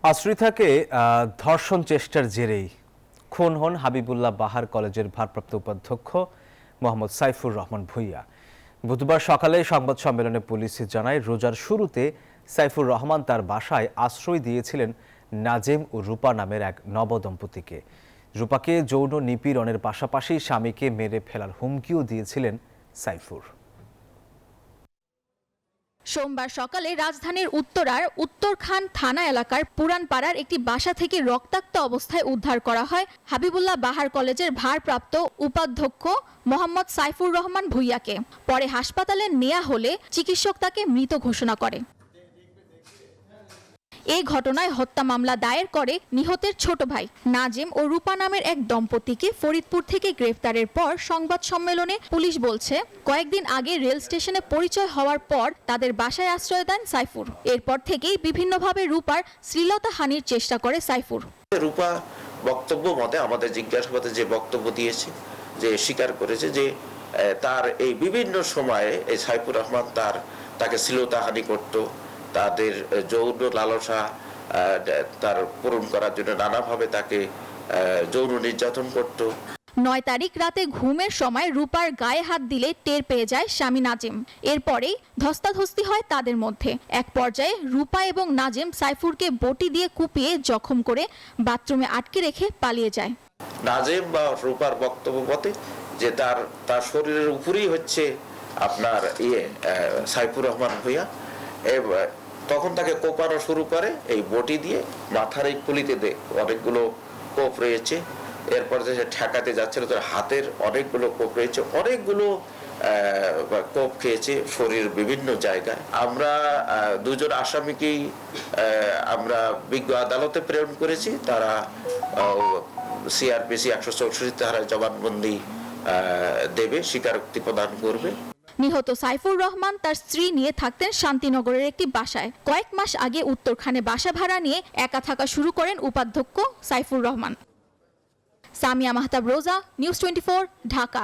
আশ্রিতাকে ধর্ষণ চেষ্টার জেরেই খুন হন হাবিবুল্লাহ বাহার কলেজের ভারপ্রাপ্ত উপাধ্যক্ষ মোহাম্মদ সাইফুর রহমান ভূঁইয়া। বুধবার সকালে সংবাদ সম্মেলনে পুলিশ জানায়, রোজার শুরুতে সাইফুর রহমান তার বাসায় আশ্রয় দিয়েছিলেন নাজেম ও রূপা নামের এক নবদম্পতিকে। রূপাকে যৌন নিপীড়নের পাশাপাশি স্বামীকে মেরে ফেলার হুমকিও দিয়েছিলেন সাইফুর। সোমবার সকালে রাজধানীর উত্তরার উত্তরখান থানা এলাকার পুরানপাড়ার একটি বাসা থেকে রক্তাক্ত অবস্থায় উদ্ধার করা হয় হাবিবুল্লাহ বাহার কলেজের ভারপ্রাপ্ত উপাধ্যক্ষ মোহাম্মদ সাইফুর রহমান ভূঁইয়াকে। পরে হাসপাতালে নেওয়া হলে চিকিৎসক তাকে মৃত ঘোষণা করে। এই ঘটনায় হত্যা মামলা দায়ের করে নিহতের ছোট ভাই নাজেম ও রূপা নামের এক দম্পতিকে ফরিদপুর থেকে গ্রেফতারের পর সংবাদ সম্মেলনে পুলিশ বলছে, কয়েকদিন আগে রেল স্টেশনে পরিচয় হওয়ার পর তাদের বাসায় আশ্রয় দেন সাইফুর। এরপর থেকেই বিভিন্নভাবে রূপার শ্লীলতাহানির চেষ্টা করে সাইফুর। রূপা বক্তব্য মতে আমাদের জিজ্ঞাসাবাদে যে বক্তব্য দিয়েছে, যে স্বীকার করেছে যে তার এই বিভিন্ন সময়ে এই সাইফুর রহমান তাকে শ্লীলতাহানি করত, তাদের যৌন লালসা তার পূরণ করার জন্য নানাভাবে তাকে যৌন নির্যাতন করত। ৯ তারিখ রাতে ঘুমের সময় রূপার গায়ে হাত দিলে টের পেয়ে যায় স্বামী নাজেম। এরপরেই ধস্তাধস্তি হয় তাদের মধ্যে। এক পর্যায়ে রূপা এবং নাজেম সাইফুরকে বটি দিয়ে কুপিয়ে জখম করে বাথরুমে আটকে রেখে পালিয়ে যায়। নাজেম বা রূপার বক্তব্য মতে যে তার শরীরের উপরেই হচ্ছে আপনার সাইফুর রহমান ভূঁইয়া। তখন তাকে কোপানো শুরু করে এই বটি দিয়ে, মাথার এই খুলিতে অনেকগুলো কোপ রয়েছে। এরপর যে ঠেকাতে যাচ্ছিল তার হাতের অনেকগুলো কোপ রয়েছে, অনেকগুলো কোপ খেয়েছে শরীর বিভিন্ন জায়গায়। আমরা দুজন আসামিকেই আমরা বিজ্ঞ আদালতে প্রেরণ করেছি। তারা সিআরপিসি 164 ধারায় জবানবন্দি দেবে, স্বীকারোক্তি প্রদান করবে। নিহত সাইফুর রহমান তার স্ত্রী নিয়ে থাকতেন শান্তিনগরের একটি বাসায়। কয়েক মাস আগে উত্তরখানে বাসা ভাড়া নিয়ে একা থাকা শুরু করেন উপাধ্যক্ষ সাইফুর রহমান। সামিয়া মাহতাব রোজা, নিউজ 24, ঢাকা।